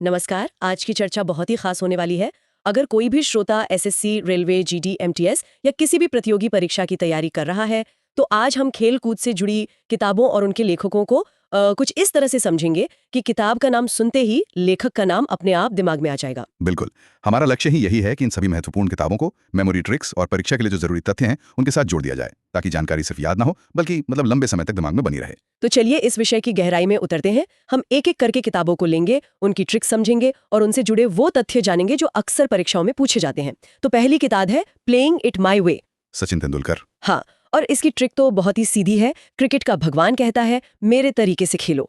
नमस्कार। आज की चर्चा बहुत ही खास होने वाली है। अगर कोई भी श्रोता एसएससी, रेलवे, जीडी, एमटीएस या किसी भी प्रतियोगी परीक्षा की तैयारी कर रहा है, तो आज हम खेल कूद से जुड़ी किताबों और उनके लेखकों को कुछ इस तरह से समझेंगे कि किताब का नाम सुनते ही लेखक का नाम अपने आप दिमाग में आ जाएगा। बिल्कुल। हमारा लक्ष्य ही यही है कि इन सभी महत्वपूर्ण किताबों को मेमोरी ट्रिक्स और परीक्षा के लिए जो जरूरी तथ्य हैं उनके साथ जोड़ दिया जाए, ताकि जानकारी सिर्फ याद ना हो बल्कि लंबे समय तक दिमाग में बनी रहे। तो चलिए इस विषय की गहराई में उतरते हैं। हम एक एक करके किताबों को लेंगे, उनकी ट्रिक्स समझेंगे और उनसे जुड़े वो तथ्य जानेंगे जो अक्सर परीक्षाओं में पूछे जाते हैं। तो पहली किताब है प्लेइंग इट माई वे, सचिन तेंदुलकर। हाँ, और इसकी ट्रिक तो बहुत ही सीधी है। क्रिकेट का भगवान कहता है, मेरे तरीके से खेलो,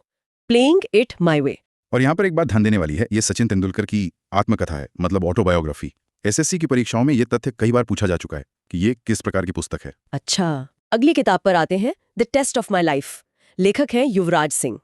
प्लेइंग इट माई वे। और यहाँ पर एक बात ध्यान देने वाली है, ये सचिन तेंदुलकर की आत्मकथा है, मतलब ऑटोबायोग्राफी। एसएससी की परीक्षाओं में ये तथ्य कई बार पूछा जा चुका है कि ये किस प्रकार की पुस्तक है। अच्छा, अगली किताब पर आते हैं, the test of my life. लेखक हैं युवराज सिंह।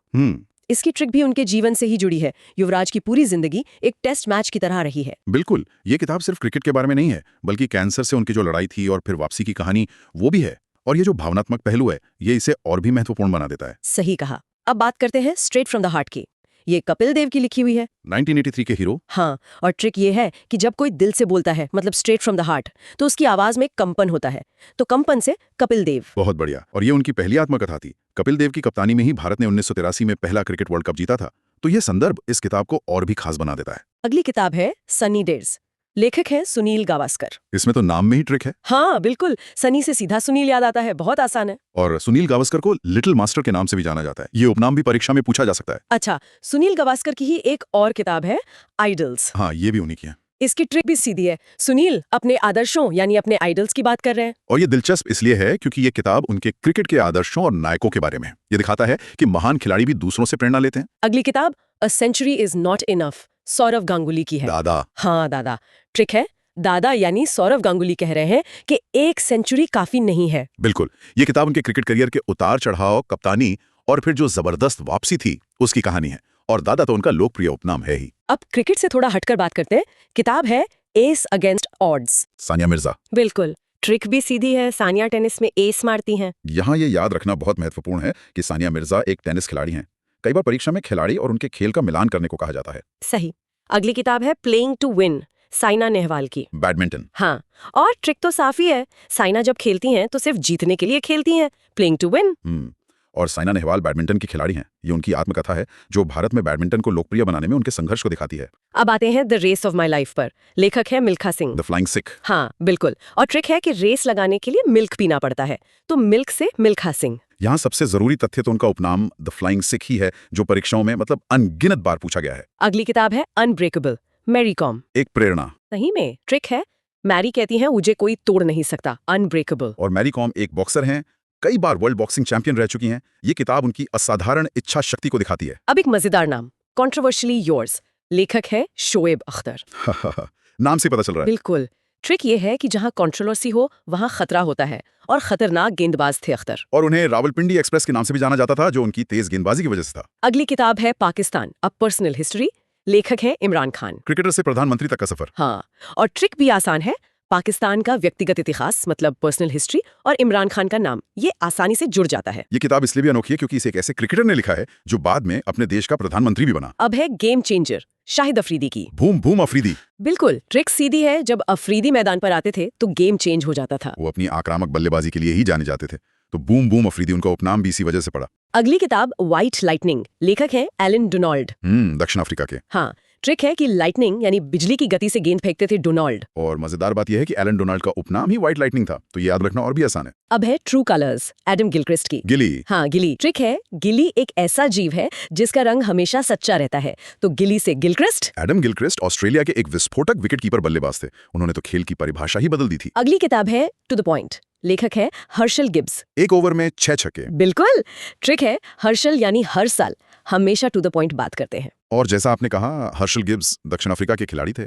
इसकी ट्रिक भी उनके जीवन से ही जुड़ी है। युवराज की पूरी जिंदगी एक टेस्ट मैच की तरह रही है। बिल्कुल। ये किताब सिर्फ क्रिकेट के बारे में नहीं है, बल्कि कैंसर से उनकी जो लड़ाई थी और फिर वापसी की कहानी, वो भी है। और ये जो भावनात्मक पहलू है, ये इसे और भी महत्वपूर्ण बना देता है। सही कहा। अब बात करते हैं स्ट्रेट फ्रॉम द हार्ट की। ये कपिल देव की लिखी हुई है, 1983 के हीरो। हाँ, और ट्रिक ये है कि जब कोई दिल से बोलता है, मतलब स्ट्रेट फ्रॉम द हार्ट, तो उसकी आवाज में कंपन होता है। तो कंपन से कपिल देव। बहुत बढ़िया। और ये उनकी पहली आत्मकथा थी। कपिल देव की कप्तानी में ही भारत ने 1983 में पहला क्रिकेट वर्ल्ड कप जीता था। तो ये संदर्भ इस किताब को और भी खास बना देता है। अगली किताब है सनी डेज। लेखक है सुनील गावस्कर। इसमें तो नाम में ही ट्रिक है। हाँ बिल्कुल, सनी से सीधा सुनील याद आता है, बहुत आसान है। और सुनील गावस्कर को लिटिल मास्टर के नाम से भी जाना जाता है। ये उपनाम भी परीक्षा में पूछा जा सकता है। अच्छा, सुनील गावस्कर की ही एक और किताब है आइडल्स। हाँ, ये भी उन्हीं की है। इसकी ट्रिक भी सीधी है। सुनील अपने आदर्शों यानी अपने आइडल्स की बात कर रहे हैं। और ये दिलचस्प इसलिए है क्योंकि ये किताब उनके क्रिकेट के आदर्शों और नायकों के बारे में है। ये दिखाता है कि महान खिलाड़ी भी दूसरों से प्रेरणा लेते हैं। अगली किताब a century is not enough, Sourav Ganguly की है। दादा। हाँ दादा। ट्रिक है, दादा यानी सौरव गांगुली कह रहे हैं कि एक सेंचुरी काफी नहीं है। बिल्कुल। ये किताब उनके क्रिकेट करियर के उतार चढ़ाव, कप्तानी और फिर जो जबरदस्त वापसी थी, उसकी कहानी है। और दादा तो उनका लोकप्रिय उपनाम है ही। अब क्रिकेट से थोड़ा हटकर बात करते हैं। किताब है S against odds, Sania Mirza. बिल्कुल। ट्रिक भी सीधी है, सानिया टेनिस में एस मारती हैं। यहाँ ये याद रखना बहुत महत्वपूर्ण है कि सानिया मिर्जा एक टेनिस खिलाड़ी हैं। कई बार परीक्षा में खिलाड़ी और उनके खेल का मिलान करने को कहा जाता है। सही। अगली किताब है playing to win, Saina Nehwal की। बैडमिंटन। हाँ, और ट्रिक तो साफ ही है। साइना जब खेलती हैं तो सिर्फ जीतने के लिए खेलती हैं, प्लेइंग टू विन। और साइना नेहवाल बैडमिंटन की खिलाड़ी हैं। ये उनकी आत्मकथा है जो भारत में बैडमिंटन को लोकप्रिय बनाने में उनके संघर्ष को दिखाती है। अब आते हैं the race of my life पर। लेखक है मिल्खा सिंह। The flying Sikh. हाँ बिल्कुल। और ट्रिक है कि रेस लगाने के लिए मिल्क पीना पड़ता है, तो मिल्क से मिल्खा सिंह। यहाँ सबसे जरूरी तथ्य तो उनका उपनाम द फ्लाइंग सिख ही है, जो परीक्षाओं में अनगिनत बार पूछा गया है। अगली किताब है अनब्रेकेबल, मैरी कॉम। एक प्रेरणा। सही में। ट्रिक है, मैरी कहती है मुझे कोई तोड़ नहीं सकता, अनब्रेकेबल। और मैरी कॉम एक बॉक्सर हैं, कई बार वर्ल्ड बॉक्सिंग चैंपियन रह चुकी हैं। ये किताब उनकी असाधारण इच्छा शक्ति को दिखाती है। अब एक मजेदार नाम, कॉन्ट्रोवर्शियली योर्स। लेखक है शोएब अख्तर। नाम से पता चल रहा है। बिल्कुल। ट्रिक ये है कि जहाँ कंट्रोवर्सी हो वहाँ खतरा होता है, और खतरनाक गेंदबाज थे अख्तर। और उन्हें रावलपिंडी एक्सप्रेस के नाम से भी जाना जाता था, जो उनकी तेज गेंदबाजी की वजह से था। अगली किताब है पाकिस्तान, अ पर्सनल हिस्ट्री। लेखक है इमरान खान। क्रिकेटर से प्रधानमंत्री तक का सफर। हाँ, और ट्रिक भी आसान है। पाकिस्तान का व्यक्तिगत इतिहास मतलब पर्सनल हिस्ट्री और इमरान खान का नाम, ये आसानी से जुड़ जाता है। ये किताब इसलिए भी अनोखी है क्योंकि इसे एक ऐसे क्रिकेटर ने लिखा है जो बाद में अपने देश का प्रधानमंत्री भी बना। अब है गेम चेंजर, शाहिद अफरीदी की। Boom boom Afridi. बिल्कुल। ट्रिक सीधी है, जब अफरीदी मैदान पर आते थे तो गेम चेंज हो जाता था। वो अपनी आक्रामक बल्लेबाजी के लिए ही जाने जाते थे, तो बूम बूम अफरीदी उनका उपनाम भी इसी वजह से पड़ा। अगली किताब व्हाइट लाइटनिंग। लेखक है एलन डोनाल्ड। दक्षिण अफ्रीका के। हाँ, ट्रिक है कि लाइटनिंग यानी बिजली की गति से गेंद फेंकते थे डोनाल्ड। और मजेदार बात यह है कि एलन डोनाल्ड का उपनाम ही व्हाइट लाइटनिंग था, तो ये याद रखना और भी आसान है। अब है ट्रू कलर्स, एडम गिलक्रिस्ट की। गिली। हाँ, गिली। ट्रिक है, गिली एक ऐसा जीव है जिसका रंग हमेशा सच्चा रहता है, तो गिली से गिलक्रिस्ट। एडम गिलक्रिस्ट ऑस्ट्रेलिया के एक विस्फोटक विकेटकीपर बल्लेबाज थे। उन्होंने तो खेल की परिभाषा ही बदल दी थी। अगली किताब है टू द पॉइंट। लेखक है हर्षल गिब्स। एक ओवर में 6 छक्के। बिल्कुल। ट्रिक है, हर्षल यानी हर साल हमेशा टू द पॉइंट बात करते हैं। और जैसा आपने कहा, हर्षल गिब्स दक्षिण अफ्रीका के खिलाड़ी थे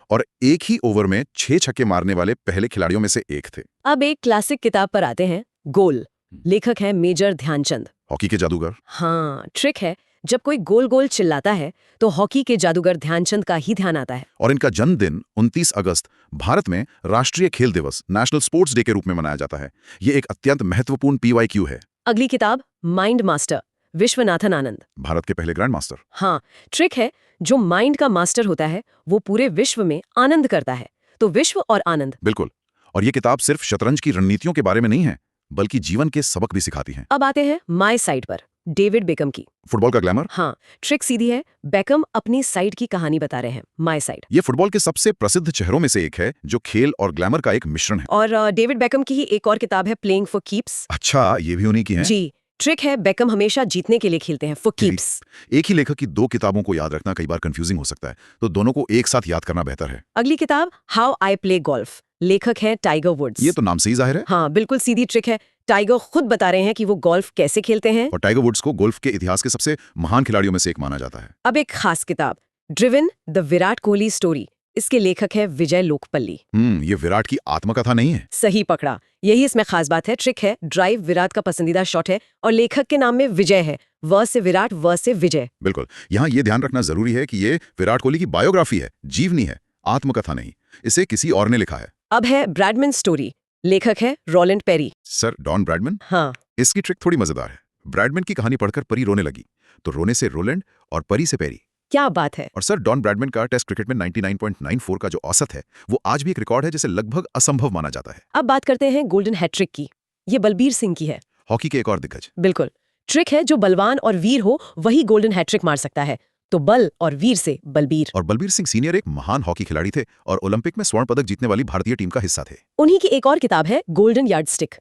और एक ही ओवर में 6 छक्के मारने वाले पहले खिलाड़ियों में से एक थे। अब एक क्लासिक किताब पर आते हैं, गोल। लेखक है मेजर ध्यानचंद। हॉकी के जादूगर। हाँ, ट्रिक है, जब कोई गोल गोल चिल्लाता है तो हॉकी के जादूगर ध्यानचंद का ही ध्यान आता है। और इनका जन्मदिन 29 अगस्त भारत में राष्ट्रीय खेल दिवस, नेशनल स्पोर्ट्स डे के रूप में मनाया जाता है। ये एक अत्यंत महत्वपूर्ण PYQ है। अगली किताब माइंड मास्टर, विश्वनाथन आनंद। भारत के पहले ग्रैंड मास्टर। हाँ, ट्रिक है, जो माइंड का मास्टर होता है वो पूरे विश्व में आनंद करता है। तो विश्व और आनंद। बिल्कुल। और ये किताब सिर्फ शतरंज की रणनीतियों के बारे में नहीं है, बल्कि जीवन के सबक भी सिखाती है। अब आते हैं माय साइड पर, डेविड बेकम की। फुटबॉल का ग्लैमर। हाँ, ट्रिक सीधी है, बेकम अपनी साइड की कहानी बता रहे हैं, माय साइड। ये फुटबॉल के सबसे प्रसिद्ध चेहरों में से एक है, जो खेल और ग्लैमर का एक मिश्रण है। और डेविड बेकम की ही एक और किताब है, प्लेइंग फॉर कीप्स। अच्छा, ये भी उन्हीं की है? जी, ट्रिक है, बेकम हमेशा जीतने के लिए खेलते हैं, फॉर कीप्स। एक ही लेखक की दो किताबों को याद रखना कई बार कंफ्यूजिंग हो सकता है, तो दोनों को एक साथ याद करना बेहतर है। अगली किताब, हाउ आई प्ले गोल्फ, लेखक है टाइगर वुड्स। ये तो नाम से ही जाहिर है। हाँ, बिल्कुल सीधी ट्रिक है। टाइगर खुद बता रहे हैं कि वो गोल्फ कैसे खेलते हैं। और टाइगर वुड्स को गोल्फ के इतिहास के सबसे महान खिलाड़ियों में से एक माना जाता है। अब एक खास किताब, driven the Virat Kohli story, इसके लेखक है विजय लोकपल्ली। ये विराट की आत्मकथा नहीं है? सही पकड़ा, यही इसमें खास बात है। ट्रिक है, ड्राइव विराट का पसंदीदा शॉट है और लेखक के नाम में विजय है, व से विराट, व से विजय। बिल्कुल। यहाँ ये ध्यान रखना जरूरी है कि ये विराट कोहली की बायोग्राफी है, जीवनी है, आत्मकथा नहीं। इसे किसी और ने लिखा है। अब है ब्रैडमैन स्टोरी, लेखक है Roland Perry. Sir Don Bradman. हाँ, इसकी ट्रिक थोड़ी मजेदार है। ब्रैडमैन की कहानी पढ़कर परी रोने लगी, तो रोने से रोलैंड और परी से पेरी। क्या बात है। और सर डॉन ब्रैडमैन का टेस्ट क्रिकेट में 99.94 का जो औसत है, वो आज भी एक रिकॉर्ड है जिसे लगभग असंभव माना जाता है। अब बात करते हैं गोल्डन हैट्रिक की। ये बलबीर सिंह की है। हॉकी के एक और दिग्गज। बिल्कुल, ट्रिक है, जो बलवान और वीर हो वही गोल्डन हैट्रिक मार सकता है। तो बल और वीर से बलबीर। और बलबीर सिंह सीनियर एक महान हॉकी खिलाड़ी थे और ओलंपिक में स्वर्ण पदक जीतने वाली भारतीय टीम का हिस्सा थे। उन्हीं की एक और किताब है, गोल्डन यार्डस्टिक।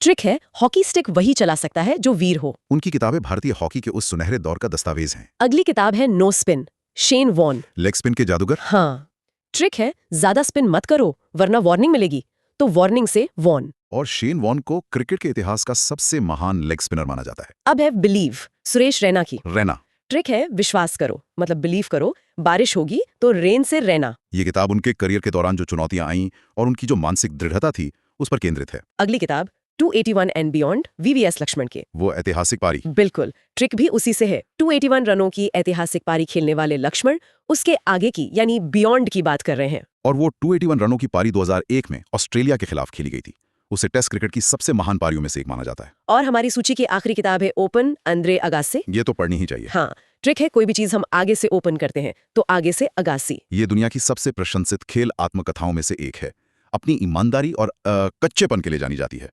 ट्रिक है, हॉकी स्टिक वही चला सकता है जो वीर हो। उनकी किताबें भारतीय हॉकी के उस सुनहरे दौर का दस्तावेज हैं। अगली किताब है no spin, Shane Warne. Leg spin के जादूगर। हाँ, ट्रिक है, ज्यादा स्पिन मत करो वरना वार्निंग मिलेगी, तो वार्निंग से वॉन। और शेन वॉन को क्रिकेट के इतिहास का सबसे महान लेग स्पिनर माना जाता है। अब है बिलीव, सुरेश रैना की। रैना। ट्रिक है, विश्वास करो, मतलब बिलीव करो, बारिश होगी तो रेन से रहना। ये किताब उनके करियर के दौरान जो चुनौतियां आईं और उनकी जो मानसिक दृढ़ता थी, उस पर केंद्रित है। अगली किताब 281 एंड बियॉन्ड, वीवीएस लक्ष्मण के। वो ऐतिहासिक पारी। बिल्कुल, ट्रिक भी उसी से है। 281 रनों की ऐतिहासिक पारी खेलने वाले लक्ष्मण उसके आगे की यानी बियॉन्ड की बात कर रहे हैं। और वो 281 रनों की पारी 2001 में ऑस्ट्रेलिया के खिलाफ खेली गई थी। उसे टेस्ट क्रिकेट की सबसे महान पारियों में से एक माना जाता है। और हमारी सूची की आखिरी किताब है ओपन, अंद्रे अगासी। ये तो पढ़नी ही चाहिए। हाँ, ट्रिक है, कोई भी चीज हम आगे से ओपन करते हैं तो आगे से अगासी। ये दुनिया की सबसे प्रशंसित खेल आत्मकथाओं में से एक है। अपनी ईमानदारी और कच्चेपन के लिए जानी जाती है।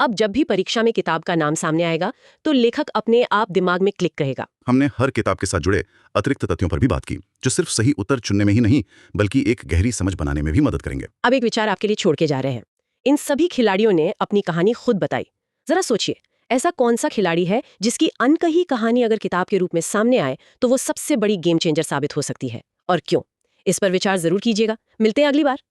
अब जब भी परीक्षा में किताब का नाम सामने आएगा तो लेखक अपने आप दिमाग में क्लिक करेगा। हमने हर किताब के साथ जुड़े अतिरिक्त तथ्यों पर भी बात की, जो सिर्फ सही उत्तर चुनने में ही नहीं, बल्कि एक गहरी समझ बनाने में भी मदद करेंगे। अब एक विचार आपके लिए छोड़ के जा रहे हैं। इन सभी खिलाड़ियों ने अपनी कहानी खुद बताई। जरा सोचिए, ऐसा कौन सा खिलाड़ी है जिसकी अनकही कहानी अगर किताब के रूप में सामने आए तो वो सबसे बड़ी गेम चेंजर साबित हो सकती है, और क्यों? इस पर विचार जरूर कीजिएगा। मिलते हैं अगली बार।